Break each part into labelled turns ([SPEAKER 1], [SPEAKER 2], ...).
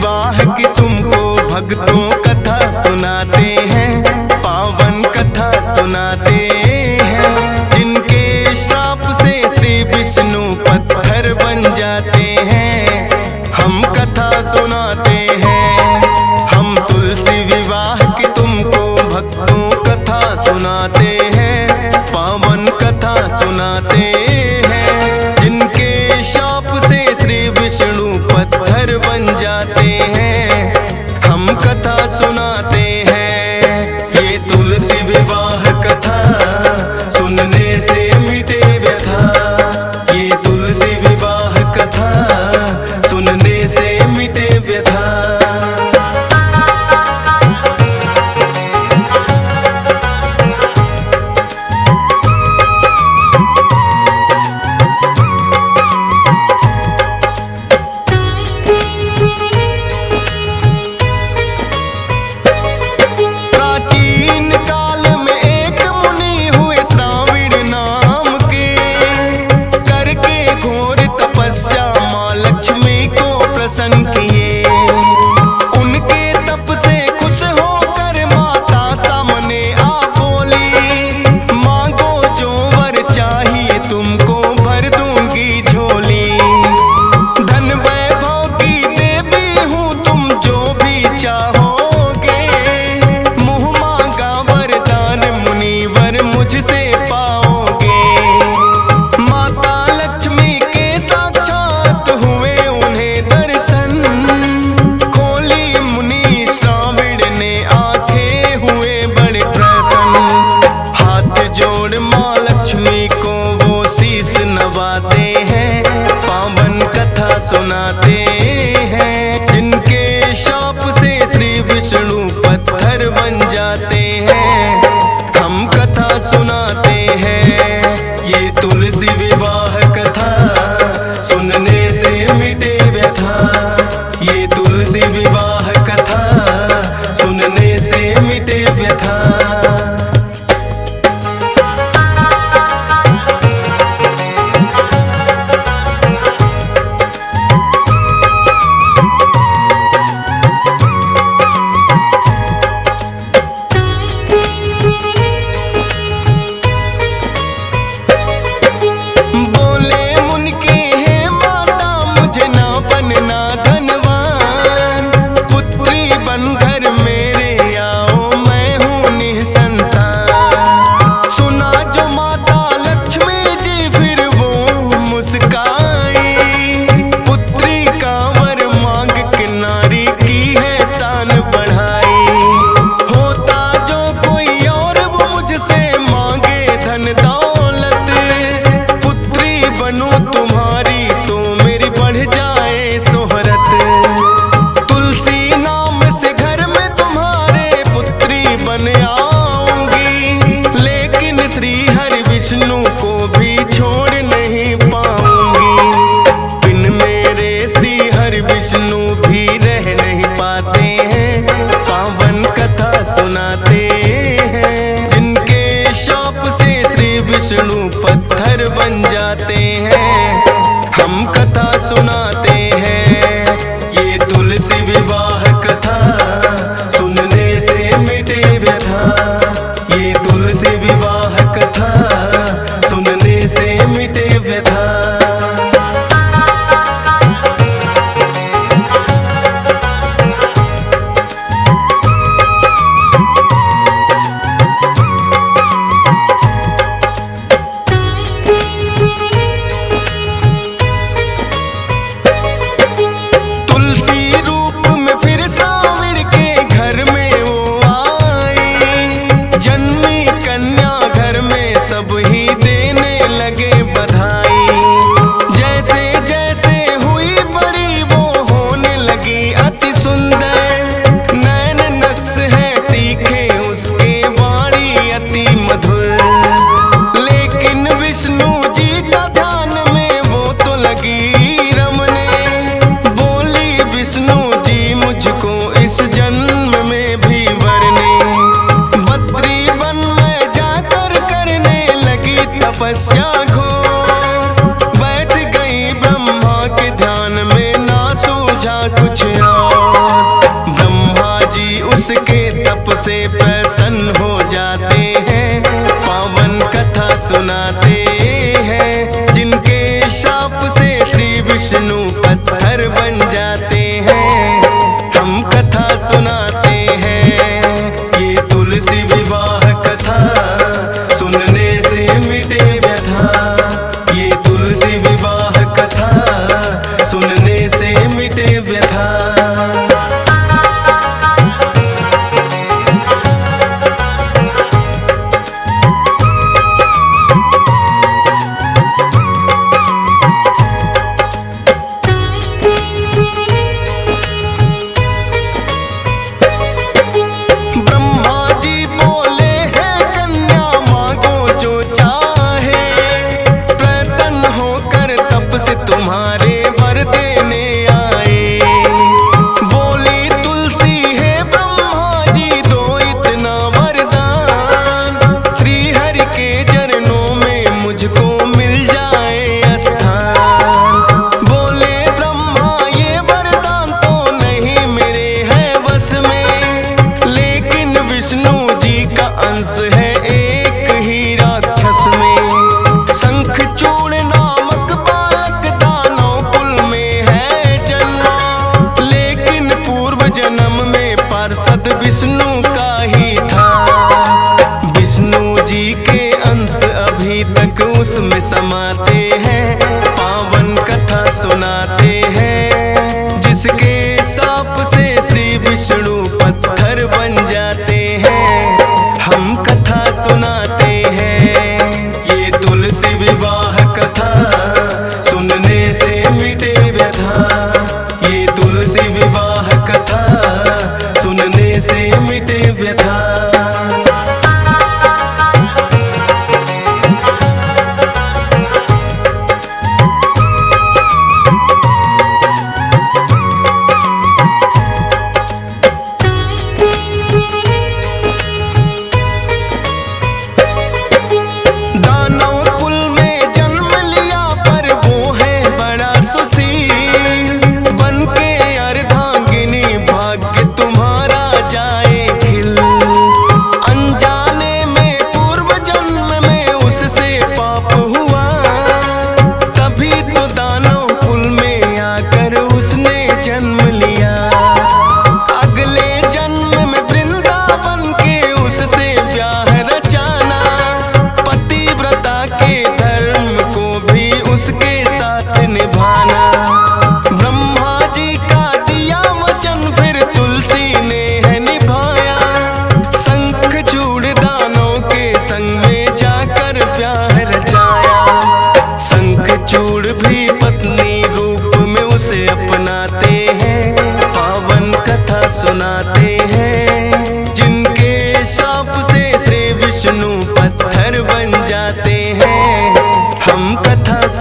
[SPEAKER 1] विवाह की तुमको भक्तों कथा सुनाते हैं, पावन कथा सुनाते हैं। जिनके श्राप से श्री विष्णु पत्थर बन जाते हैं, हम कथा सुनाते हैं। हम तुलसी विवाह की तुमको भक्तों कथा सुनाते हैं, पावन कथा सुनाते हैं। जिनके शाप से श्री विष्णु पत्थर बन जाते हैं, हम कथा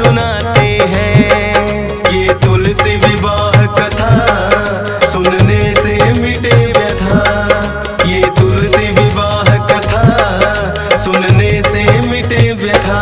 [SPEAKER 1] सुनाते हैं। ये तुलसी विवाह कथा सुनने से मिटे व्यथा। ये तुलसी विवाह कथा सुनने से मिटे व्यथा।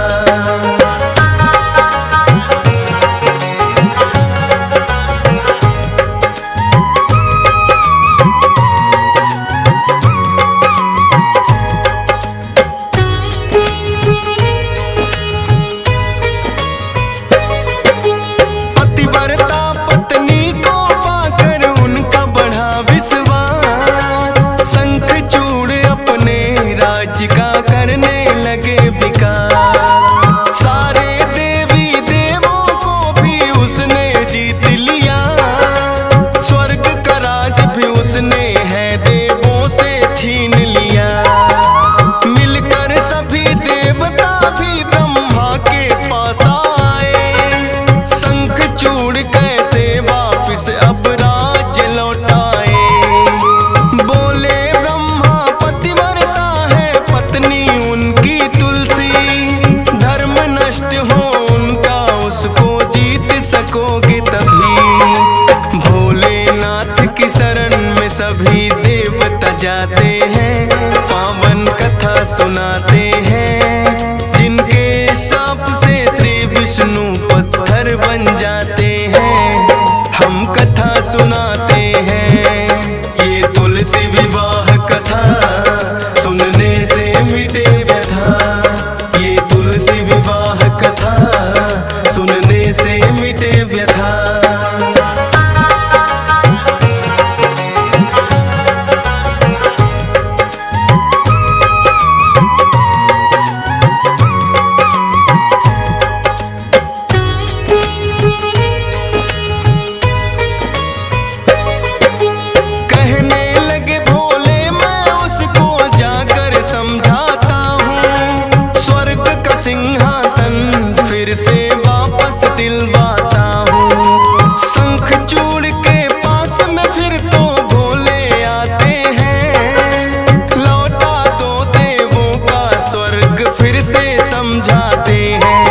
[SPEAKER 1] सभी देवता जाते हैं, पावन कथा सुनाते हैं। जिनके शाप से श्री विष्णु पत्थर बन जाते हैं, हम कथा सुनाते हैं। ये तुलसी विवाह कथा सुनने से मिटे व्यथा। ये तुलसी विवाह कथा सुनने से मिटे व्यथा। सिंहासन फिर से वापस दिलवाता हूँ। शंख चूड़ के पास में फिर तो भोले आते हैं। लौटा दो देवों का स्वर्ग फिर से समझाते हैं।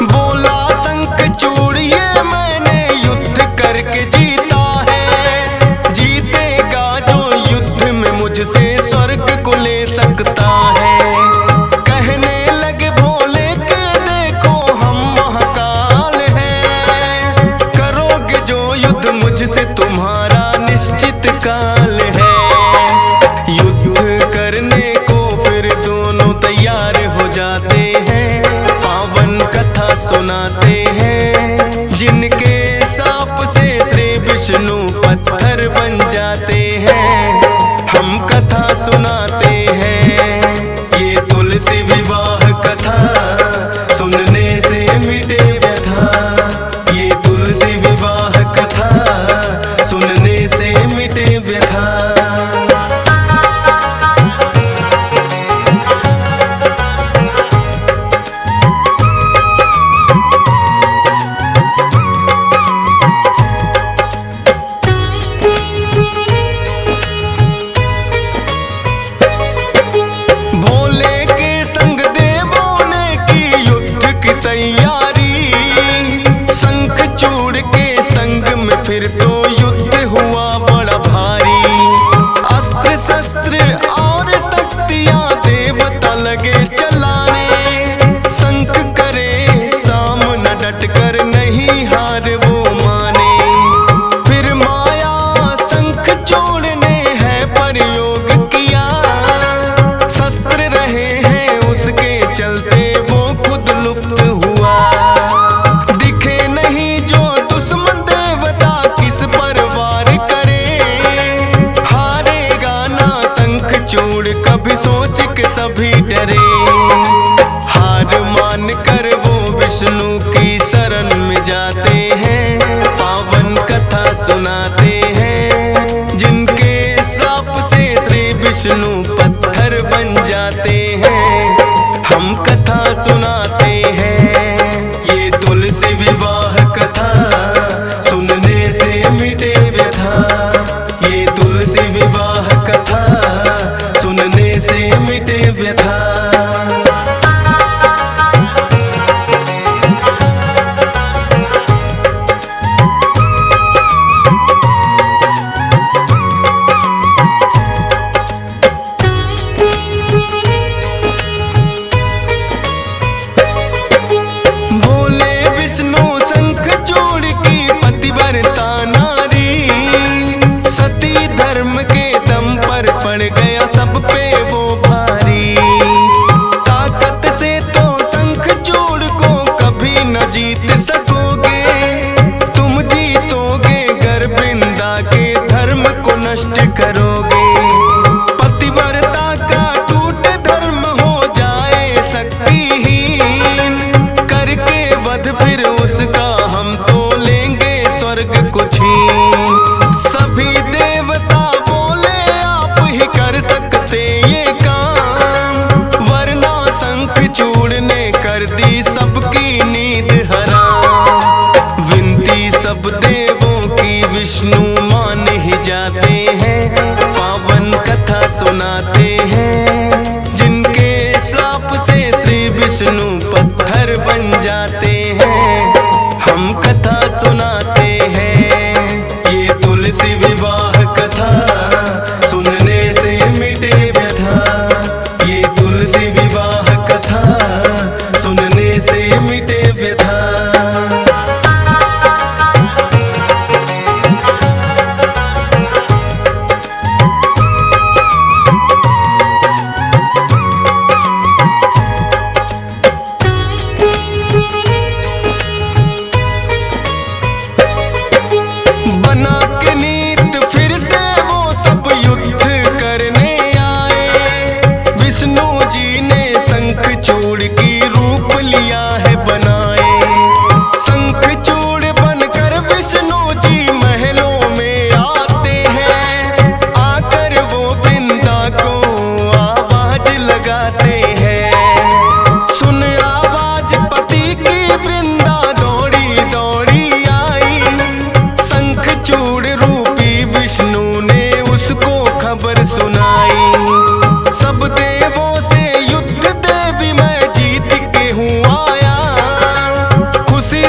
[SPEAKER 1] बोला शंख चूड़ ये मैंने युद्ध करके जीता है। जीतेगा जो युद्ध में मुझसे स्वर्ग को ले सकता है। मुझसे तुम्हारा निश्चित काल है। युद्ध करने को फिर दोनों तैयार हो जाते हैं, पावन कथा सुनाते हैं। जिनके शाप से श्री विष्णु पत्थर बन जाते हैं, हम कथा सुनाते हैं। ये तुलसी विवाह कथा सुनने से मिटे व्यथा। ये तुलसी विवाह कथा सुनने से मिटे व्यथा। भोले के संग देवों ने की युद्ध की तैयारी। शंख चूड़ के संग में फिर तो युद्ध हुआ बड़ा भारी। अस्त्र शस्त्र और शक्तियां देवता लगे चलाने। शंख करे सामना डट कर नहीं हार वो माने। फिर माया शंख चूड़ ने है प्रयोग किया। शस्त्र रहे हैं उसके चलते वो खुद लुप्त हुआ। दिखे नहीं जो दुश्मन देवता किस पर वार करे। हारेगा ना शंख चूड़ कभी सोच के सभी डरे। हार मान कर वो विष्णु की शरण में जाते हैं, पावन कथा सुनाते हैं। जिनके श्राप से श्री विष्णु पत्थर बन जाते हैं, हम कथा सुनाते हैं। ये तुलसी विवाह कथा सुनने से मिटे व्यथा। ये तुलसी विवाह कथा सुनने से मिटे व्यथा।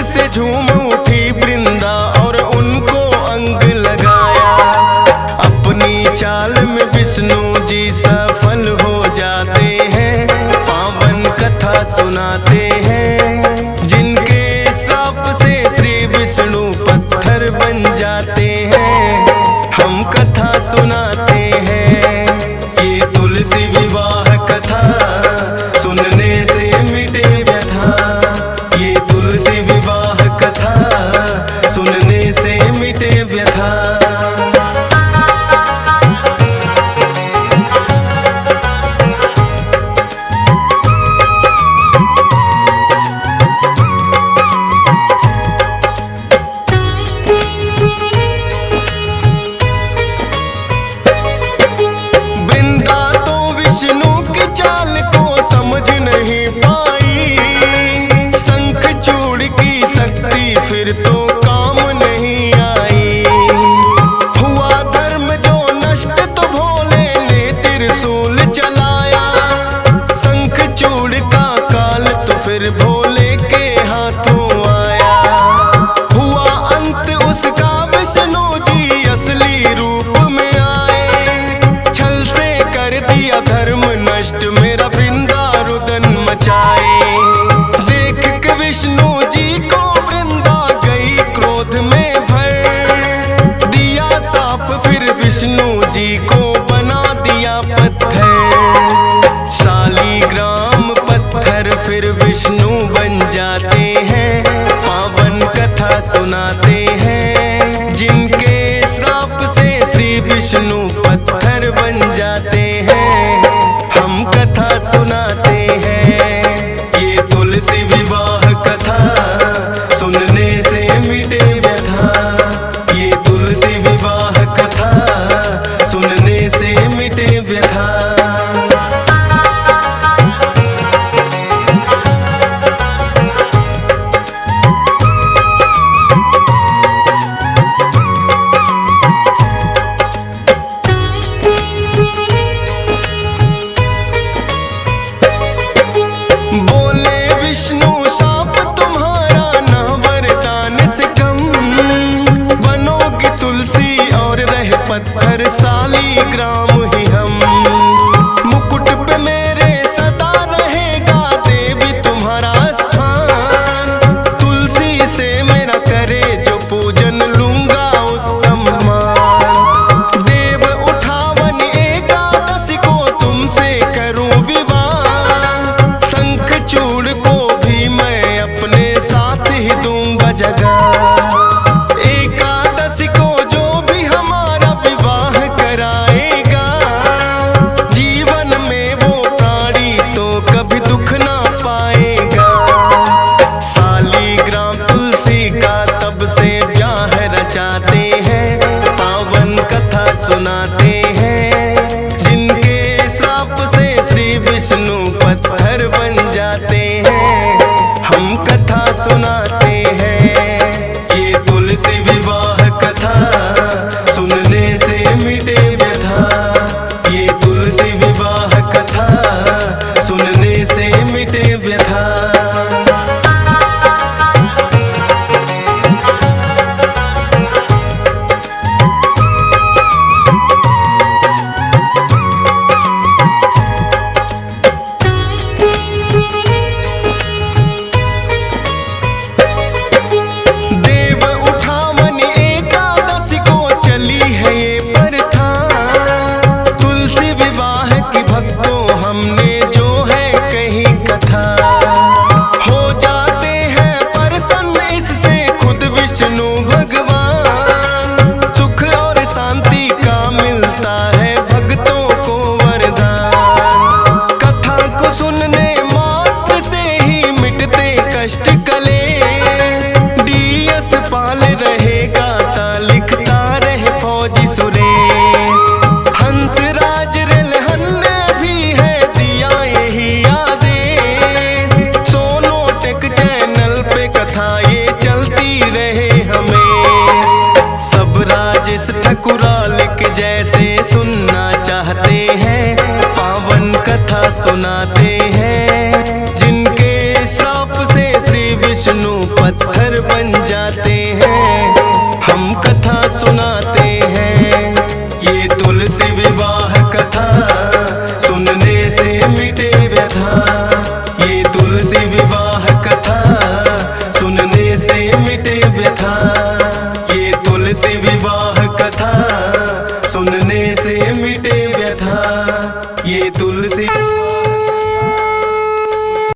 [SPEAKER 1] से झूम उठी वृंदा और उनको अंग लगाया। अपनी चाल में विष्णु जी सफल हो जाते हैं, पावन कथा सुनाते हैं। जिनके श्राप से श्री विष्णु पत्थर बन जाते हैं, हम कथा सुनाते हैं। ये तुलसी विवाह कथा सुनने से मिटे व्यथा, ये तुलसी विवाह कथा सुनने से मिटे व्यथा। फिर तो काम नहीं आई, हुआ धर्म जो नष्ट तो भोले ने त्रिशूल चलाया। शंख चूड़ का काल तो फिर भोले के हाथों आया। हुआ अंत उसका विष्णु जी असली रूप में आए। छल से कर दिया धर्म नष्ट, मेरा वृंदारुदन मचाए। देख के विष्णु जी को क्रोध में भर दिया साफ, फिर विष्णु जी को बना दिया पत्थर। शालीग्राम पत्थर फिर विष्णु बन जाते हैं, पावन कथा सुनाते